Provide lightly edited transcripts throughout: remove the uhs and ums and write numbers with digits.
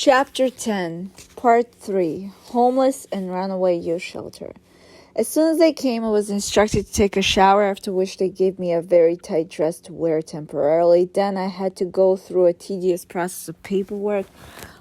Chapter 10, Part 3, Homeless and Runaway Youth Shelter. As soon as I came, I was instructed to take a shower, after which they gave me a very tight dress to wear temporarily. Then I had to go through a tedious process of paperwork.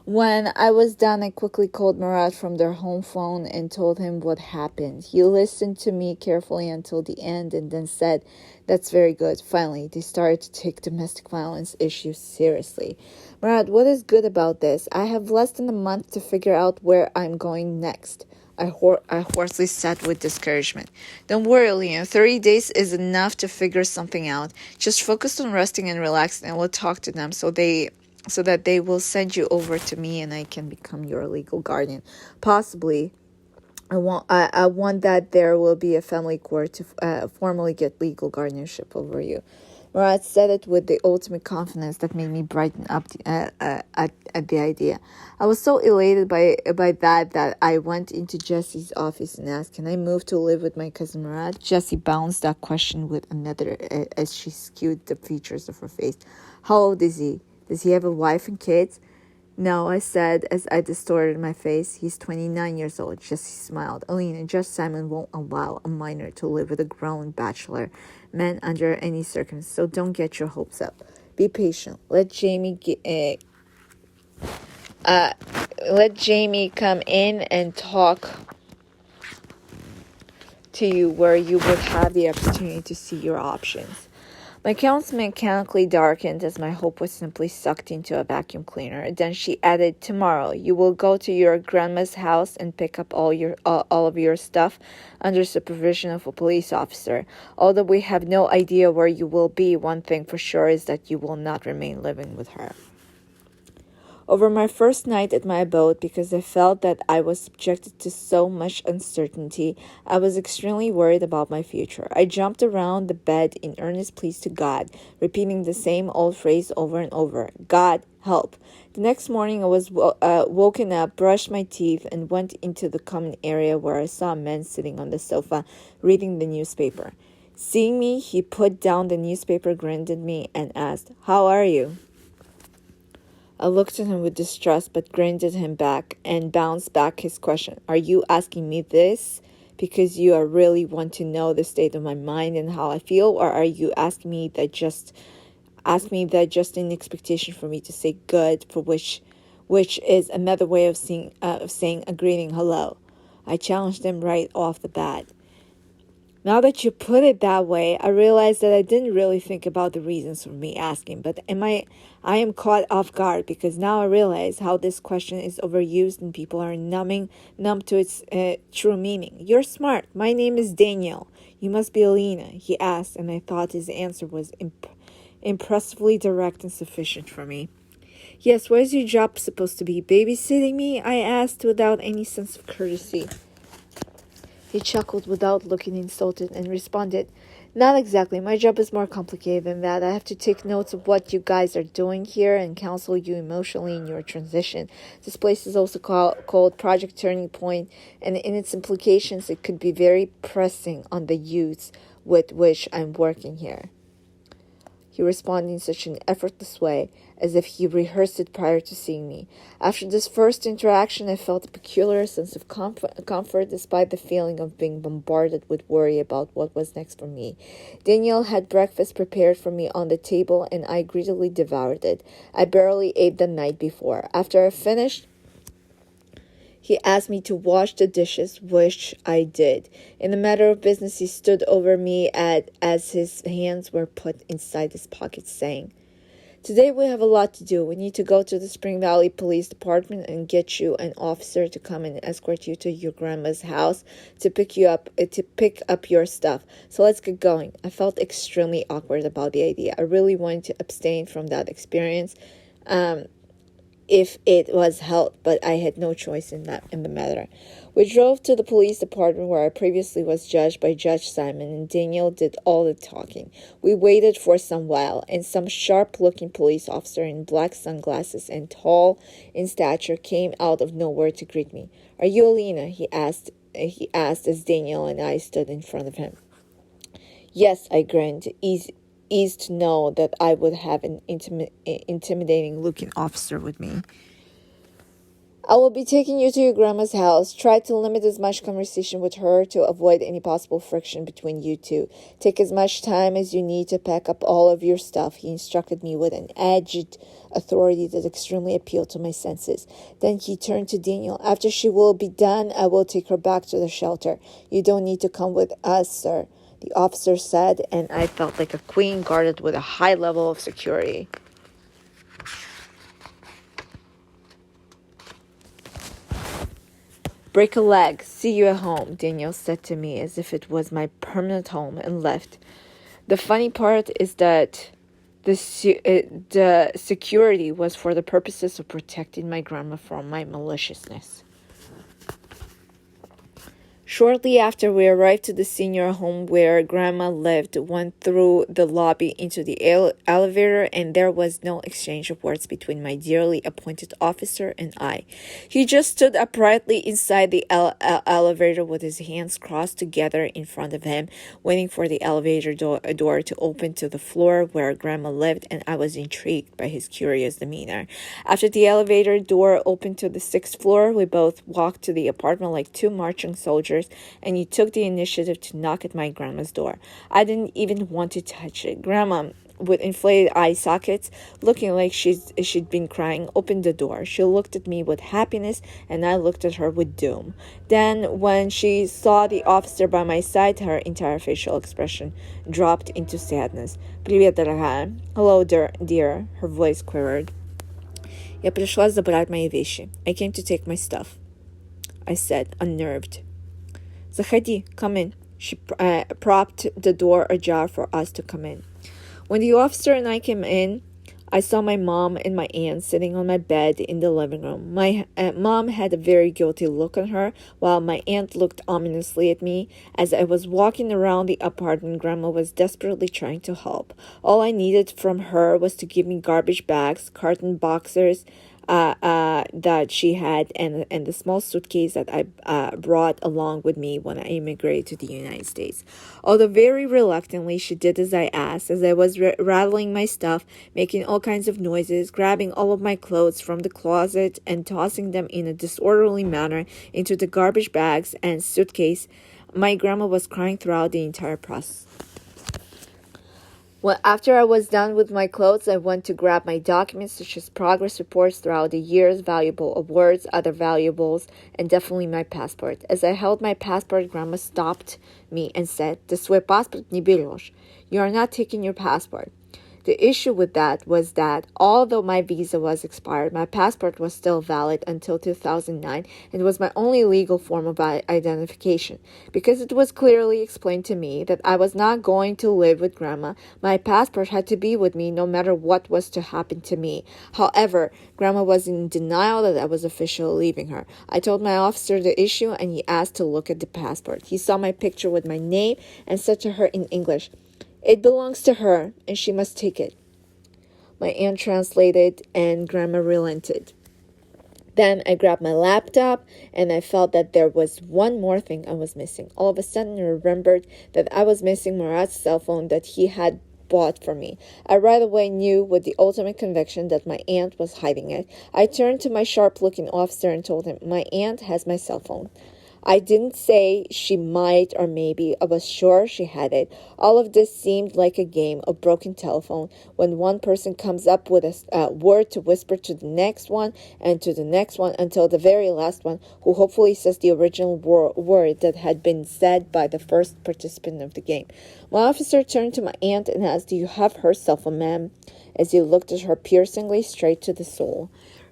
When I was done, I quickly called Murad from their home phone and told him what happened. He listened to me carefully until the end and then said, "That's very good." Finally, they started to take domestic violence issues seriously. "Murad, what is good about this? I have less than a month to figure out where I'm going next." I hoarsely said with discouragement. "Don't worry, Leon. 30 days is enough to figure something out. Just focus on resting and relaxing, and we'll talk to them so that they will send you over to me and I can become your legal guardian. Possibly, I want that there will be a family court to formally get legal guardianship over you." Murad said it with the ultimate confidence that made me brighten up at the idea. I was so elated by that I went into Jesse's office and asked, "Can I move to live with my cousin Murad?" Jessie bounced that question with another as she skewed the features of her face. "How old is he? Does he have a wife and kids?" "No," I said as I distorted my face. "He's 29 years old." Jessie smiled. "Alina, Judge Simon won't allow a minor to live with a grown bachelor man under any circumstances, so don't get your hopes up. Be patient. Let Jamie come in and talk to you where you would have the opportunity to see your options." My countenance mechanically darkened as my hope was simply sucked into a vacuum cleaner. Then she added, "Tomorrow you will go to your grandma's house and pick up all of your stuff under supervision of a police officer. Although we have no idea where you will be, one thing for sure is that you will not remain living with her." Over my first night at my abode, because I felt that I was subjected to so much uncertainty, I was extremely worried about my future. I jumped around the bed in earnest pleas to God, repeating the same old phrase over and over: "God, help." The next morning I was woken up, brushed my teeth, and went into the common area where I saw a man sitting on the sofa reading the newspaper. Seeing me, he put down the newspaper, grinned at me, and asked, "How are you?" I looked at him with distrust, but grinned at him back and bounced back his question. "Are you asking me this because you really want to know the state of my mind and how I feel, or are you asking me that just in expectation for me to say good, for which is another way of saying a greeting hello?" I challenged him right off the bat. "Now that you put it that way, I realize that I didn't really think about the reasons for me asking, but I am caught off guard because now I realize how this question is overused and people are numb to its true meaning. You're smart. My name is Daniel. You must be Alina," he asked, and I thought his answer was impressively direct and sufficient for me. "Yes, what is your job supposed to be? Babysitting me?" I asked without any sense of courtesy. He chuckled without looking insulted and responded, "Not exactly. My job is more complicated than that. I have to take notes of what you guys are doing here and counsel you emotionally in your transition. This place is also called Project Turning Point, and in its implications, it could be very pressing on the youths with which I'm working here." He responded in such an effortless way, as if he rehearsed it prior to seeing me. After this first interaction, I felt a peculiar sense of comfort despite the feeling of being bombarded with worry about what was next for me. Daniel had breakfast prepared for me on the table, and I greedily devoured it. I barely ate the night before. After I finished, he asked me to wash the dishes, which I did. In a matter of business, he stood over me as his hands were put inside his pockets, saying, "Today we have a lot to do. We need to go to the Spring Valley Police Department and get you an officer to come and escort you to your grandma's house to pick up your stuff. So let's get going." I felt extremely awkward about the idea. I really wanted to abstain from that experience. If it was held, but I had no choice in the matter. We drove to the police department where I previously was judged by Judge Simon, and Daniel did all the talking. We waited for some while, and some sharp-looking police officer in black sunglasses and tall in stature came out of nowhere to greet me. "Are you Alina?" he asked as Daniel and I stood in front of him. "Yes," I grinned, eased to know that I would have an intimidating-looking officer with me. I will be taking you to your grandma's house. Try to limit as much conversation with her to avoid any possible friction between you two. Take as much time as you need to pack up all of your stuff, he instructed me with an aged authority that extremely appealed to my senses. Then he turned to Daniel. After she will be done, I will take her back to the shelter. You don't need to come with us, sir, the officer said, and I felt like a queen guarded with a high level of security. Break a leg. See you at home, Daniel said to me as if it was my permanent home, and left. The funny part is that the security was for the purposes of protecting my grandma from my maliciousness. Shortly after we arrived to the senior home where Grandma lived, went through the lobby into the elevator, and there was no exchange of words between my dearly appointed officer and I. He just stood uprightly inside the elevator with his hands crossed together in front of him, waiting for the elevator door to open to the floor where Grandma lived, and I was intrigued by his curious demeanor. After the elevator door opened to the 6th floor, we both walked to the apartment like two marching soldiers, and he took the initiative to knock at my grandma's door. I didn't even want to touch it. Grandma, with inflated eye sockets, looking like she'd been crying, opened the door. She looked at me with happiness, and I looked at her with doom. Then, when she saw the officer by my side, her entire facial expression dropped into sadness. «Привет, дорогая». «Hello, dear», her voice quivered. «Я пришла забрать мои вещи. I came to take my stuff», I said, unnerved. «Заходи, come in». She propped the door ajar for us to come in. When the officer and I came in, I saw my mom and my aunt sitting on my bed in the living room. My mom had a very guilty look on her, while my aunt looked ominously at me. As I was walking around the apartment, Grandma was desperately trying to help. All I needed from her was to give me garbage bags, carton boxers, that she had, and the small suitcase that I brought along with me when I immigrated to the United States. Although very reluctantly, she did as I asked, as I was rattling my stuff, making all kinds of noises, grabbing all of my clothes from the closet and tossing them in a disorderly manner into the garbage bags and suitcase. My grandma was crying throughout the entire process. Well, after I was done with my clothes, I went to grab my documents, such as progress reports throughout the years, valuable awards, other valuables, and definitely my passport. As I held my passport, Grandma stopped me and said, «Ты свой паспорт не берешь. You are not taking your passport». The issue with that was that, although my visa was expired, my passport was still valid until 2009 and was my only legal form of identification. Because it was clearly explained to me that I was not going to live with Grandma, my passport had to be with me no matter what was to happen to me. However, Grandma was in denial that I was officially leaving her. I told my officer the issue, and he asked to look at the passport. He saw my picture with my name and said to her in English, «It belongs to her, and she must take it». My aunt translated, and Grandma relented. Then I grabbed my laptop, and I felt that there was one more thing I was missing. All of a sudden, I remembered that I was missing Murat's cell phone that he had bought for me. I right away knew with the ultimate conviction that my aunt was hiding it. I turned to my sharp-looking officer and told him, «My aunt has my cell phone». I didn't say she might or maybe. I was sure she had it. All of this seemed like a game of broken telephone when one person comes up with a word to whisper to the next one and to the next one until the very last one, who hopefully says the original word that had been said by the first participant of the game. My officer turned to my aunt and asked, «Do you have her cell phone, ma'am?" as he looked at her piercingly straight to the soul.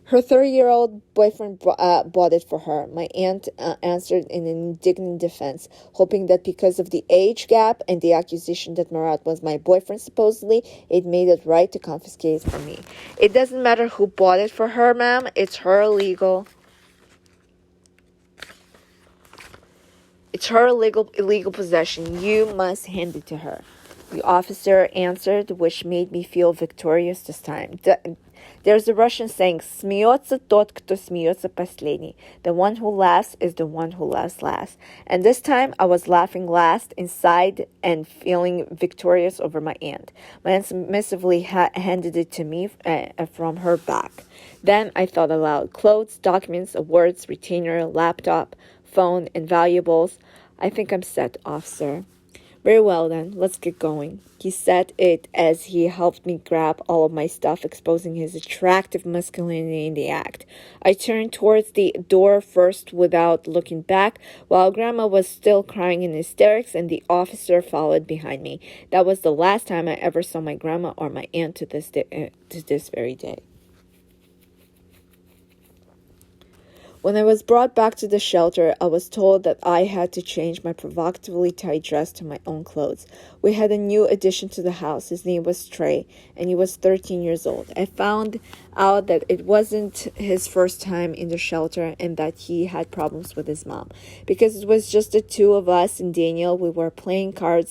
Her 30-year-old boyfriend bought it for her. My aunt answered in an indignant defense, hoping that because of the age gap and the accusation that Murat was my boyfriend supposedly, it made it right to confiscate it from me. «It doesn't matter who bought it for her, ma'am. It's her illegal possession. You must hand it to her», the officer answered, which made me feel victorious this time. There's a Russian saying, "Смеется тот, кто смеется последний." The one who laughs is the one who laughs last. And this time I was laughing last inside and feeling victorious over my aunt. My aunt submissively handed it to me from her back. Then I thought aloud. Clothes, documents, awards, retainer, laptop, phone, and valuables. I think I'm set, officer. Very well then, let's get going. He said it as he helped me grab all of my stuff, exposing his attractive masculinity in the act. I turned towards the door first without looking back, while Grandma was still crying in hysterics, and the officer followed behind me. That was the last time I ever saw my grandma or my aunt to this very day. When I was brought back to the shelter, I was told that I had to change my provocatively tight dress to my own clothes. We had a new addition to the house. His name was Trey, and he was 13 years old. I found out that it wasn't his first time in the shelter and that he had problems with his mom. Because it was just the two of us and Daniel, we were playing card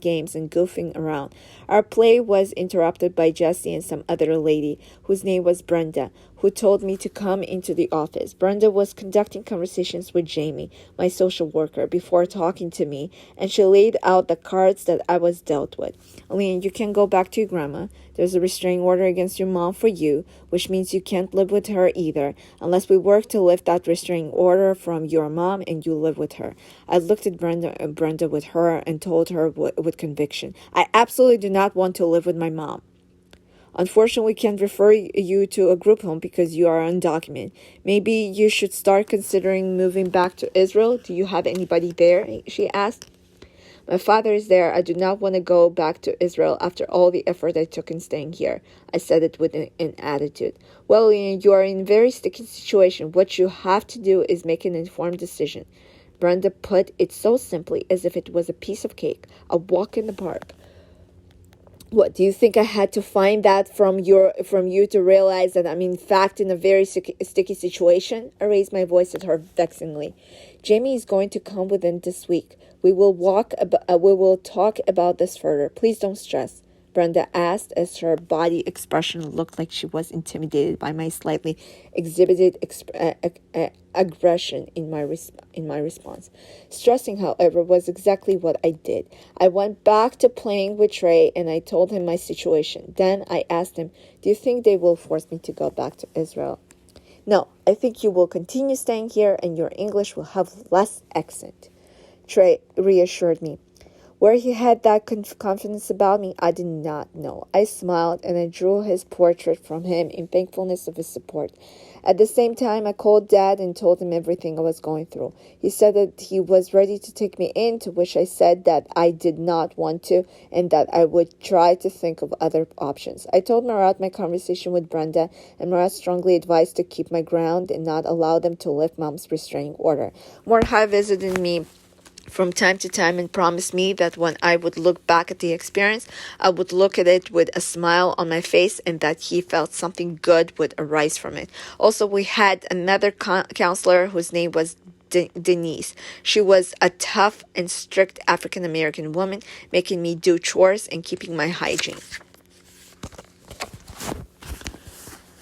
games and goofing around. Our play was interrupted by Jessie and some other lady, whose name was Brenda, who told me to come into the office. Brenda was conducting conversations with Jamie, my social worker, before talking to me, and she laid out the cards that I was dealt with. Aline, you can go back to your grandma. There's a restraining order against your mom for you, which means you can't live with her either, unless we work to lift that restraining order from your mom and you live with her. I looked at Brenda with her and told her with conviction, I absolutely do not want to live with my mom. Unfortunately, we can't refer you to a group home because you are undocumented. Maybe you should start considering moving back to Israel. Do you have anybody there? She asked. My father is there. I do not want to go back to Israel after all the effort I took in staying here. I said it with an attitude. Well, you are in a very sticky situation. What you have to do is make an informed decision. Brenda put it so simply as if it was a piece of cake, a walk in the park. What, do you think I had to find that from you to realize that I'm in fact in a very sticky situation? I raised my voice at her vexingly. Jamie is going to come within this week. We will talk about this further. Please don't stress. Brenda asked as her body expression looked like she was intimidated by my slightly exhibited aggression in my response. Stressing, however, was exactly what I did. I went back to playing with Trey and I told him my situation. Then I asked him, do you think they will force me to go back to Israel? No, I think you will continue staying here and your English will have less accent. Trey reassured me. Where he had that confidence about me, I did not know. I smiled and I drew his portrait from him in thankfulness of his support. At the same time, I called Dad and told him everything I was going through. He said that he was ready to take me in, to which I said that I did not want to and that I would try to think of other options. I told Marat my conversation with Brenda, and Marat strongly advised to keep my ground and not allow them to lift Mom's restraining order. Mordechai visited me from time to time and promised me that when I would look back at the experience, I would look at it with a smile on my face and that he felt something good would arise from it. Also, we had another counselor whose name was Denise. She was a tough and strict African-American woman, making me do chores and keeping my hygiene.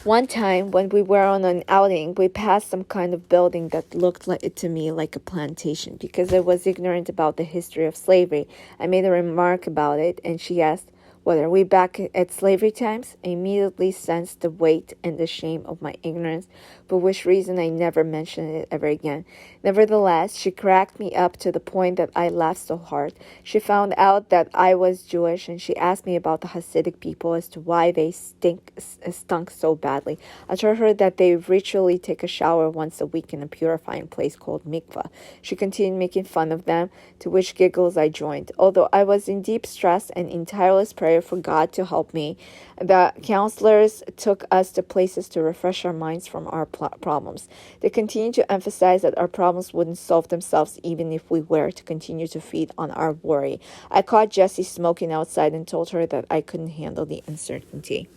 One time, when we were on an outing, we passed some kind of building that looked to me like a plantation. Because I was ignorant about the history of slavery, I made a remark about it, and she asked, "What, are we back at slavery times?" I immediately sensed the weight and the shame of my ignorance, for which reason I never mentioned it ever again. Nevertheless, she cracked me up to the point that I laughed so hard. She found out that I was Jewish, and she asked me about the Hasidic people as to why they stunk so badly. I told her that they ritually take a shower once a week in a purifying place called mikvah. She continued making fun of them, to which giggles I joined. Although I was in deep stress and in tireless prayer for God to help me, the counselors took us to places to refresh our minds from our problems. They continued to emphasize that our problems wouldn't solve themselves even if we were to continue to feed on our worry. I caught Jessie smoking outside and told her that I couldn't handle the uncertainty.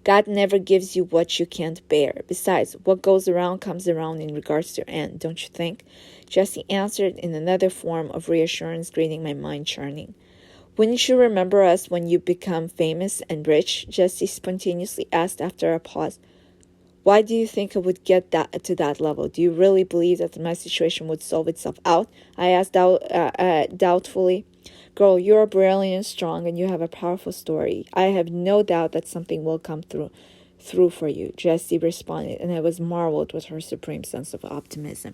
God never gives you what you can't bear. Besides, what goes around comes around in regards to your end, don't you think? Jessie answered in another form of reassurance, greeting my mind churning. Wouldn't you remember us when you become famous and rich? Jessie spontaneously asked after a pause. Why do you think I would get to that level? Do you really believe that my situation would solve itself out? I asked doubtfully. Girl, you're brilliant and strong, and you have a powerful story. I have no doubt that something will come through for you, Jessie responded, and I was marveled with her supreme sense of optimism.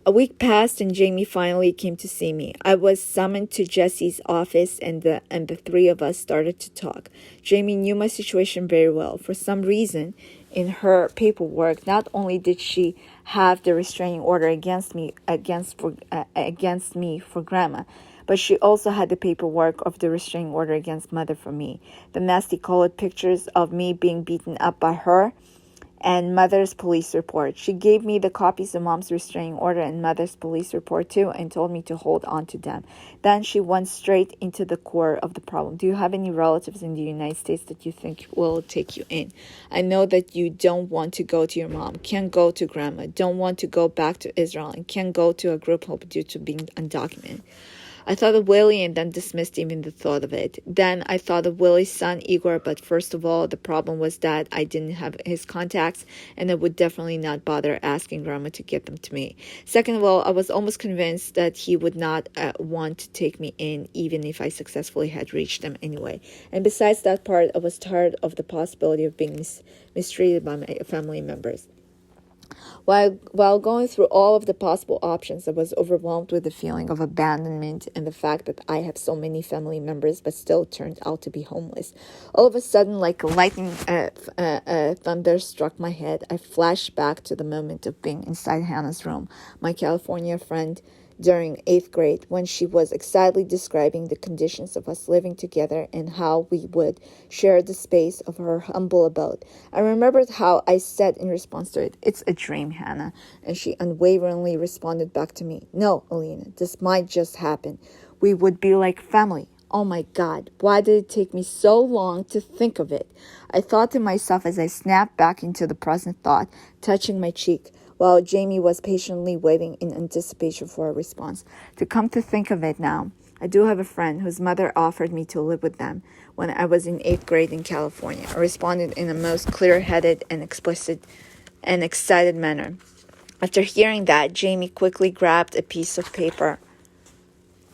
A week passed and Jamie finally came to see me. I was summoned to Jessie's office and the three of us started to talk. Jamie knew my situation very well. For some reason, in her paperwork, not only did she have the restraining order against me for Grandma, but she also had the paperwork of the restraining order against Mother for me. The nasty colored pictures of me being beaten up by her and Mother's police report. She gave me the copies of Mom's restraining order and Mother's police report too and told me to hold on to them. Then she went straight into the core of the problem. Do you have any relatives in the United States that you think will take you in? I know that you don't want to go to your mom, can't go to Grandma, don't want to go back to Israel, and can't go to a group home due to being undocumented. I thought of Willie and then dismissed even the thought of it. Then I thought of Willie's son, Igor, but first of all, the problem was that I didn't have his contacts, and I would definitely not bother asking Grandma to get them to me. Second of all, I was almost convinced that he would not want to take me in, even if I successfully had reached them anyway. And besides that part, I was tired of the possibility of being mistreated by my family members. While going through all of the possible options, I was overwhelmed with the feeling of abandonment and the fact that I have so many family members but still turned out to be homeless. All of a sudden, like lightning thunder struck my head, I flashed back to the moment of being inside Hannah's room, my California friend, during 8th grade, when she was excitedly describing the conditions of us living together and how we would share the space of her humble abode. I remembered how I said in response to it, "It's a dream, Hannah," and she unwaveringly responded back to me, "No, Alina, this might just happen. We would be like family." Oh my God, why did it take me so long to think of it? I thought to myself as I snapped back into the present thought, touching my cheek, while Jamie was patiently waiting in anticipation for a response. To come to think of it now, I do have a friend whose mother offered me to live with them when I was in 8th grade in California. I responded in a most clear-headed and explicit and excited manner. After hearing that, Jamie quickly grabbed a piece of paper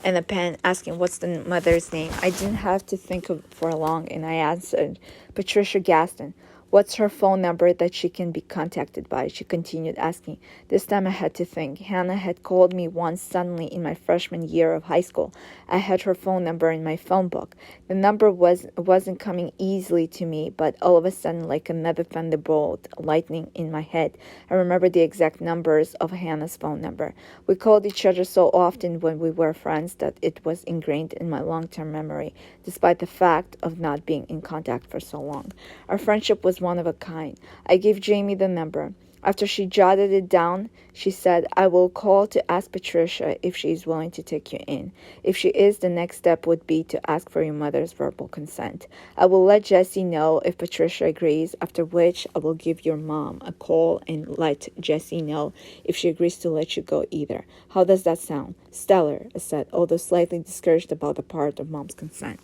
and a pen, asking what's the mother's name. I didn't have to think for long, and I answered, Patricia Gaston. What's her phone number that she can be contacted by? She continued asking. This time I had to think. Hannah had called me once suddenly in my freshman year of high school. I had her phone number in my phone book. The number wasn't coming easily to me, but all of a sudden, like another thunderbolt, lightning in my head, I remembered the exact numbers of Hannah's phone number. We called each other so often when we were friends that it was ingrained in my long-term memory, despite the fact of not being in contact for so long. Our friendship was one of a kind. I gave Jamie the number. After she jotted it down, she said, "I will call to ask Patricia if she is willing to take you in. If she is, the next step would be to ask for your mother's verbal consent. I will let Jessie know if Patricia agrees, after which I will give your mom a call and let Jessie know if she agrees to let you go either. How does that sound?" "Stellar," I said, although slightly discouraged about the part of mom's consent.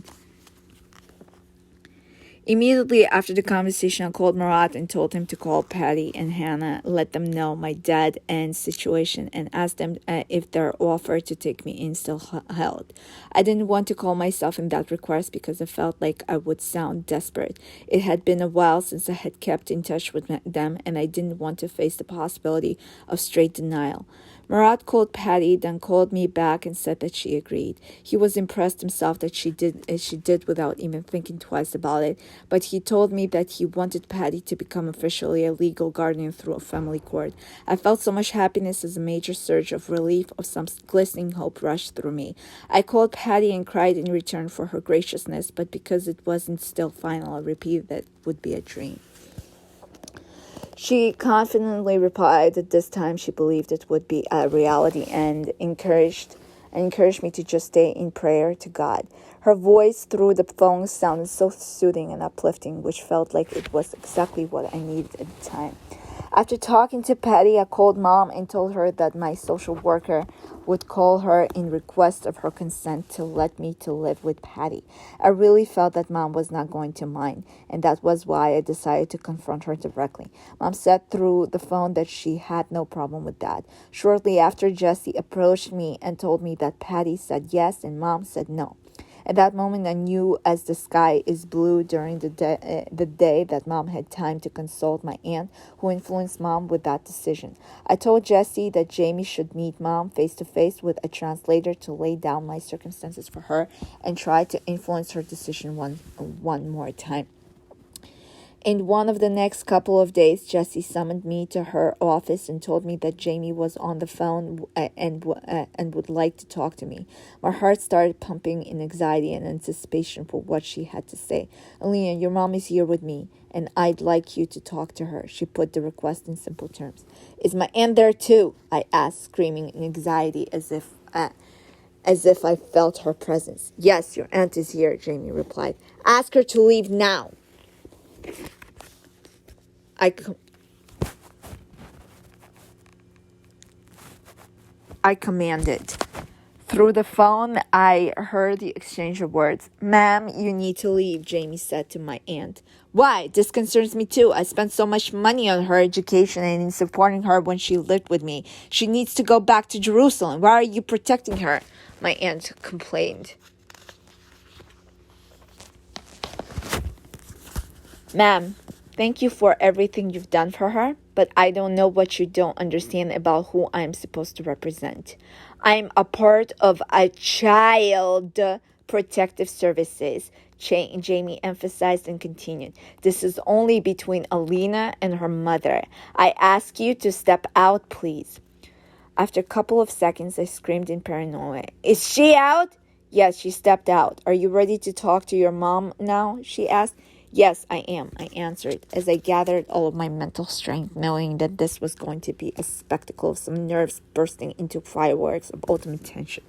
Immediately after the conversation, I called Murat and told him to call Patty and Hannah, let them know my dead end situation, and ask them if their offer to take me in still held. I didn't want to call myself in that request because I felt like I would sound desperate. It had been a while since I had kept in touch with them, and I didn't want to face the possibility of straight denial. Murat called Patty, then called me back and said that she agreed. He was impressed himself that she did without even thinking twice about it, but he told me that he wanted Patty to become officially a legal guardian through a family court. I felt so much happiness as a major surge of relief of some glistening hope rushed through me. I called Patty and cried in return for her graciousness, but because it wasn't still final, I repeated that it would be a dream. She confidently replied that this time she believed it would be a reality and encouraged me to just stay in prayer to God. Her voice through the phone sounded so soothing and uplifting, which felt like it was exactly what I needed at the time. After talking to Patty, I called Mom and told her that my social worker would call her in request of her consent to let me to live with Patty. I really felt that Mom was not going to mind, and that was why I decided to confront her directly. Mom said through the phone that she had no problem with that. Shortly after, Jessie approached me and told me that Patty said yes and Mom said no. At that moment, I knew as the sky is blue during the day that Mom had time to consult my aunt, who influenced Mom with that decision. I told Jessie that Jamie should meet Mom face-to-face with a translator to lay down my circumstances for her and try to influence her decision one more time. In one of the next couple of days, Jessie summoned me to her office and told me that Jamie was on the phone and would like to talk to me. My heart started pumping in anxiety and anticipation for what she had to say. Alina, your mom is here with me, and I'd like you to talk to her. She put the request in simple terms. Is my aunt there too? I asked, screaming in anxiety as if I felt her presence. Yes, your aunt is here, Jamie replied. Ask her to leave now. I commanded. Through the phone, I heard the exchange of words. Ma'am, you need to leave, Jamie said to my aunt. Why? This concerns me too. I spent so much money on her education and in supporting her when she lived with me. She needs to go back to Jerusalem. Why are you protecting her? My aunt complained. Ma'am, thank you for everything you've done for her, but I don't know what you don't understand about who I'm supposed to represent. I'm a part of a child protective services, Jamie emphasized and continued. This is only between Alina and her mother. I ask you to step out, please. After a couple of seconds, I screamed in paranoia. Is she out? Yes, she stepped out. Are you ready to talk to your mom now? She asked. Yes, I am, I answered, as I gathered all of my mental strength, knowing that this was going to be a spectacle of some nerves bursting into fireworks of ultimate tension.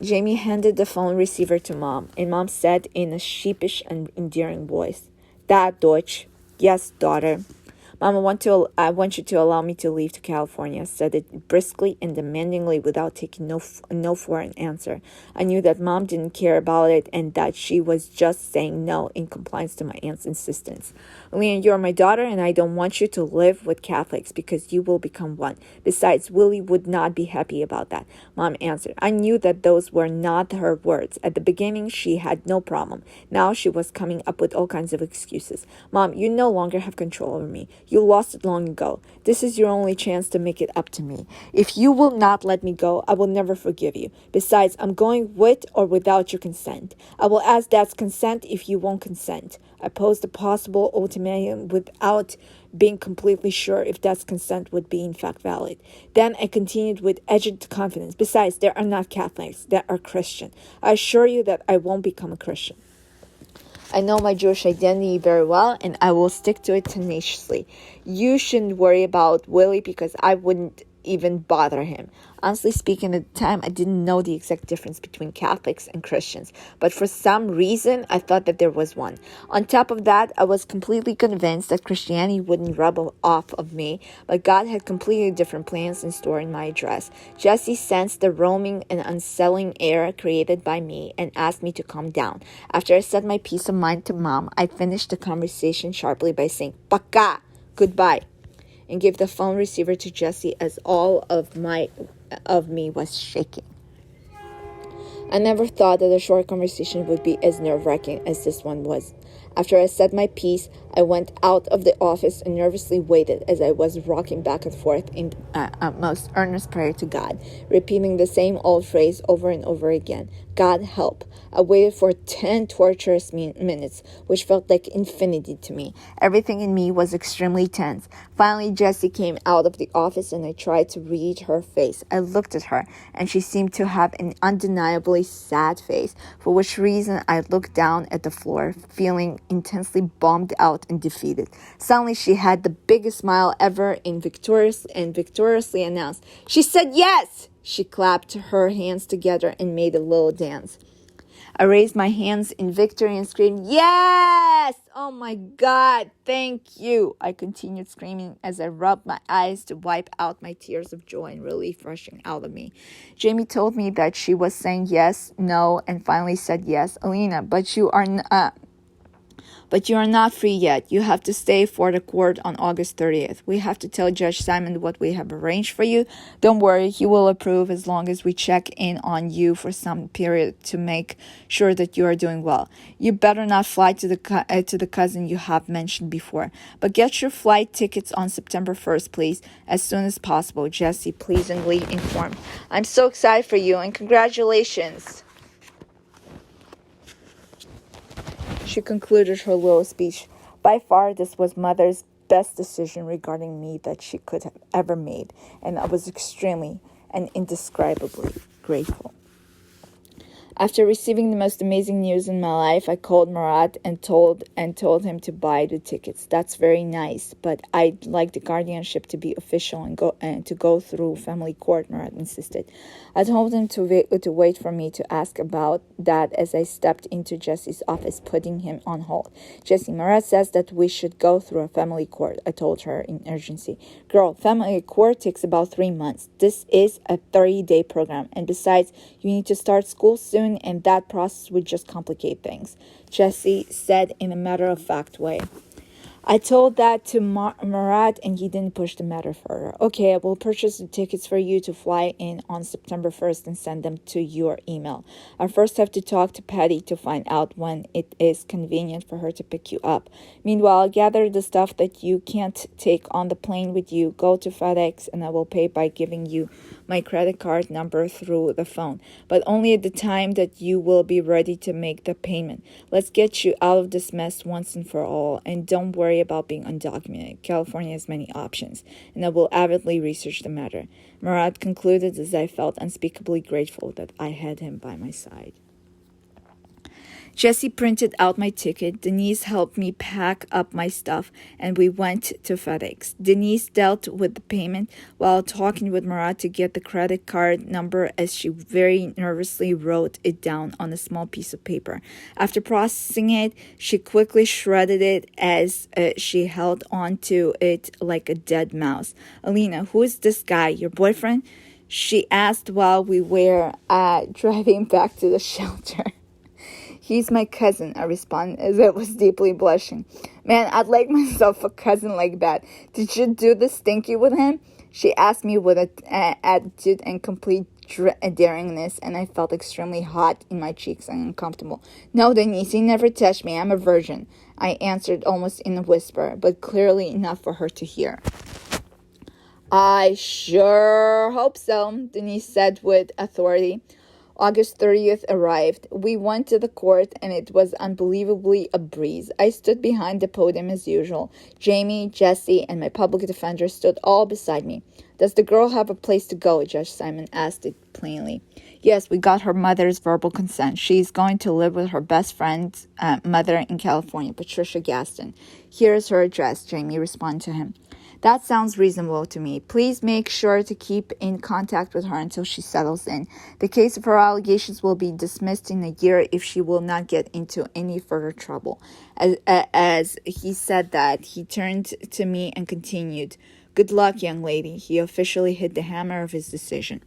Jamie handed the phone receiver to Mom, and Mom said in a sheepish and endearing voice, Dad, Deutsch. Yes, daughter. Mom, I want you to allow me to leave to California, said it briskly and demandingly without taking no for an answer. I knew that Mom didn't care about it and that she was just saying no in compliance to my aunt's insistence. Leanne, you're my daughter and I don't want you to live with Catholics because you will become one. Besides, Willie would not be happy about that, Mom answered. I knew that those were not her words. At the beginning, she had no problem. Now she was coming up with all kinds of excuses. Mom, you no longer have control over me. You lost it long ago. This is your only chance to make it up to me. If you will not let me go, I will never forgive you. Besides, I'm going with or without your consent. I will ask Dad's consent if you won't consent. I posed a possible ultimatum without being completely sure if Dad's consent would be in fact valid. Then I continued with edged confidence. Besides, there are not Catholics, there are Christian. I assure you that I won't become a Christian. I know my Jewish identity very well, and I will stick to it tenaciously. You shouldn't worry about Willie because I wouldn't even bother him. Honestly speaking, at the time, I didn't know the exact difference between Catholics and Christians, but for some reason, I thought that there was one. On top of that, I was completely convinced that Christianity wouldn't rub off of me, but God had completely different plans in store in my address. Jessie sensed the roaming and unsettling air created by me and asked me to calm down. After I said my peace of mind to Mom, I finished the conversation sharply by saying, "Paka, goodbye," and gave the phone receiver to Jessie as all of me was shaking. I never thought that a short conversation would be as nerve-wracking as this one was. After I said my piece, I went out of the office and nervously waited as I was rocking back and forth in most earnest prayer to God, repeating the same old phrase over and over again, God help. I waited for 10 torturous minutes, which felt like infinity to me. Everything in me was extremely tense. Finally, Jessie came out of the office and I tried to read her face. I looked at her and she seemed to have an undeniably sad face, for which reason I looked down at the floor, feeling intensely bummed out and defeated. Suddenly, she had the biggest smile ever and victoriously announced, "She said yes!" She clapped her hands together and made a little dance. I raised my hands in victory and screamed, "Yes! Oh my God, thank you!" I continued screaming as I rubbed my eyes to wipe out my tears of joy and relief rushing out of me. Jamie told me that she was saying yes, no, and finally said yes. "Alina, but you are not free yet. You have to stay for the court on August 30th. We have to tell Judge Simon what we have arranged for you. Don't worry, he will approve as long as we check in on you for some period to make sure that you are doing well. You better not fly to the cousin you have mentioned before. But get your flight tickets on September 1st, please, as soon as possible," Jessie pleasantly informed. "I'm so excited for you, and congratulations." She concluded her little speech. By far, this was Mother's best decision regarding me that she could have ever made, and I was extremely and indescribably grateful. After receiving the most amazing news in my life, I called Murat and told him to buy the tickets. "That's very nice, but I'd like the guardianship to be official and to go through family court," Murat insisted. I told him to wait for me to ask about that as I stepped into Jesse's office, putting him on hold. "Jesse, Murat says that we should go through a family court," I told her in urgency. "Girl, family court takes about 3 months. This is a 30-day program, and besides, you need to start school soon, and that process would just complicate things," Jesse said in a matter-of-fact way. I told that to Murat, and he didn't push the matter further. "Okay, I will purchase the tickets for you to fly in on September 1st and send them to your email. I first have to talk to Patty to find out when it is convenient for her to pick you up. Meanwhile, gather the stuff that you can't take on the plane with you. Go to FedEx, and I will pay by giving you my credit card number through the phone, but only at the time that you will be ready to make the payment. Let's get you out of this mess once and for all, and don't worry about being undocumented. California has many options, and I will avidly research the matter." Murat concluded as I felt unspeakably grateful that I had him by my side. Jessie printed out my ticket. Denise helped me pack up my stuff, and we went to FedEx. Denise dealt with the payment while talking with Murat to get the credit card number as she very nervously wrote it down on a small piece of paper. After processing it, she quickly shredded it as she held on to it like a dead mouse. "Alina, who is this guy, your boyfriend?" she asked while we were driving back to the shelter. "He's my cousin," I responded as I was deeply blushing. "Man, I'd like myself a cousin like that. Did you do the stinky with him?" she asked me with an attitude and complete daringness, and I felt extremely hot in my cheeks and uncomfortable. "No, Denise, he never touched me. I'm a virgin," I answered almost in a whisper, but clearly enough for her to hear. "I sure hope so," Denise said with authority. August 30th arrived. We went to the court, and it was unbelievably a breeze. I stood behind the podium as usual. Jamie, Jesse, and my public defender stood all beside me. "Does the girl have a place to go?" Judge Simon asked it plainly. "Yes, we got her mother's verbal consent. She's going to live with her best friend's mother in California, Patricia Gaston. Here's her address," Jamie responded to him. "That sounds reasonable to me. Please make sure to keep in contact with her until she settles in. The case of her allegations will be dismissed in a year if she will not get into any further trouble." As he said that, he turned to me and continued, "Good luck, young lady." He officially hit the hammer of his decision.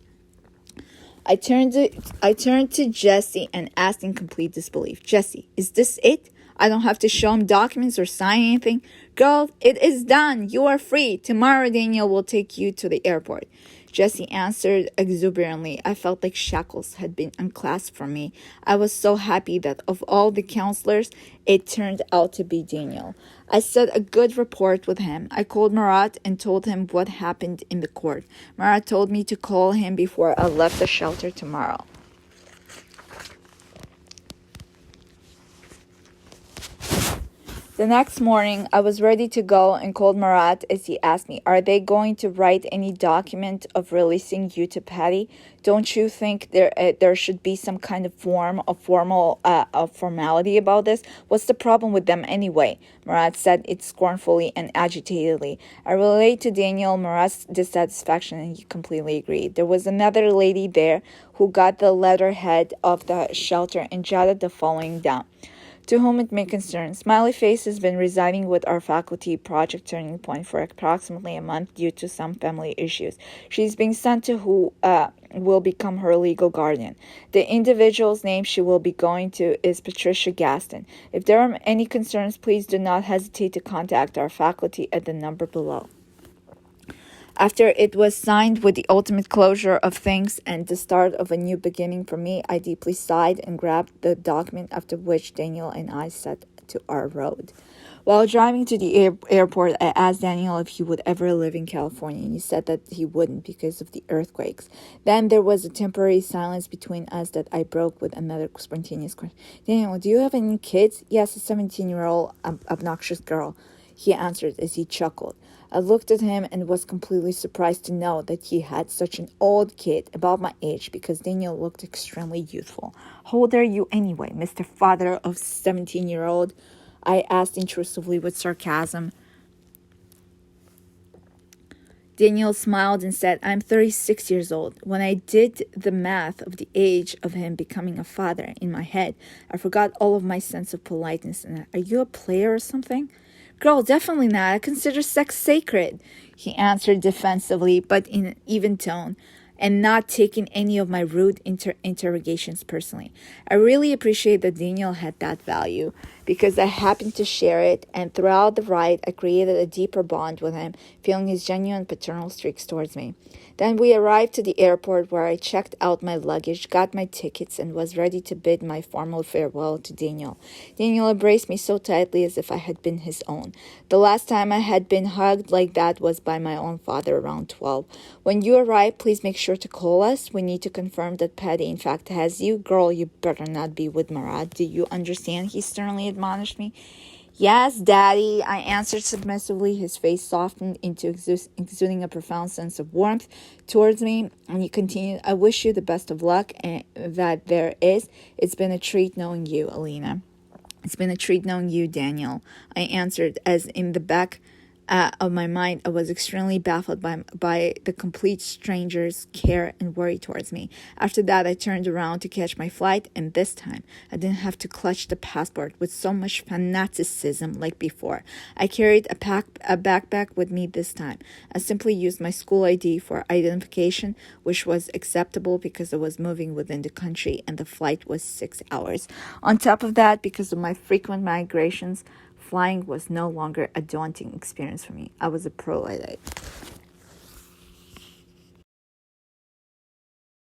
I turned to Jesse and asked in complete disbelief, "Jesse, is this it? I don't have to show him documents or sign anything?" "Girl, it is done. You are free. Tomorrow Daniel will take you to the airport." Jesse answered exuberantly. I felt like shackles had been unclasped from me. I was so happy that of all the counselors, it turned out to be Daniel. I said a good report with him. I called Murat and told him what happened in the court. Murat told me to call him before I left the shelter tomorrow. The next morning, I was ready to go and called Marat as he asked me, "Are they going to write any document of releasing you to Patty? Don't you think there should be some kind of formality about this? What's the problem with them anyway?" Marat said it scornfully and agitatedly. I relayed to Daniel Marat's dissatisfaction, and he completely agreed. There was another lady there who got the letterhead of the shelter and jotted the following down. "To whom it may concern, Smiley Face has been residing with our faculty Project Turning Point for approximately a month due to some family issues. She's being sent to who will become her legal guardian. The individual's name she will be going to is Patricia Gaston. If there are any concerns, please do not hesitate to contact our faculty at the number below." After it was signed with the ultimate closure of things and the start of a new beginning for me, I deeply sighed and grabbed the document, after which Daniel and I set to our road. While driving to the airport, I asked Daniel if he would ever live in California, and he said that he wouldn't because of the earthquakes. Then there was a temporary silence between us that I broke with another spontaneous question. "Daniel, do you have any kids?" "Yes, a 17-year-old obnoxious girl," he answered as he chuckled. I looked at him and was completely surprised to know that he had such an old kid, about my age, because Daniel looked extremely youthful. "How old are you anyway, Mr. Father of 17-year-old? I asked intrusively with sarcasm. Daniel smiled and said, "I'm 36 years old. When I did the math of the age of him becoming a father in my head, I forgot all of my sense of politeness. And are you a player or something?" "Girl, definitely not. I consider sex sacred," he answered defensively, but in an even tone, and not taking any of my rude interrogations personally. I really appreciate that Daniel had that value, because I happened to share it, and throughout the ride, I created a deeper bond with him, feeling his genuine paternal streaks towards me. Then we arrived to the airport, where I checked out my luggage, got my tickets, and was ready to bid my formal farewell to Daniel. Daniel embraced me so tightly as if I had been his own. The last time I had been hugged like that was by my own father around 12. "When you arrive, please make sure to call us. We need to confirm that Patty in fact has you. Girl, you better not be with Marat. Do you understand?" he sternly admonished me. "Yes, Daddy," I answered submissively. His face softened into exuding a profound sense of warmth towards me, and he continued, "I wish you the best of luck and that there is. It's been a treat knowing you, Alina." "It's been a treat knowing you, Daniel," I answered, as in the back of my mind, I was extremely baffled by the complete stranger's care and worry towards me. After that, I turned around to catch my flight, and this time, I didn't have to clutch the passport with so much fanaticism like before. I carried a backpack with me this time. I simply used my school ID for identification, which was acceptable because I was moving within the country, and the flight was 6 hours. On top of that, because of my frequent migrations, flying was no longer a daunting experience for me. I was a pro at it.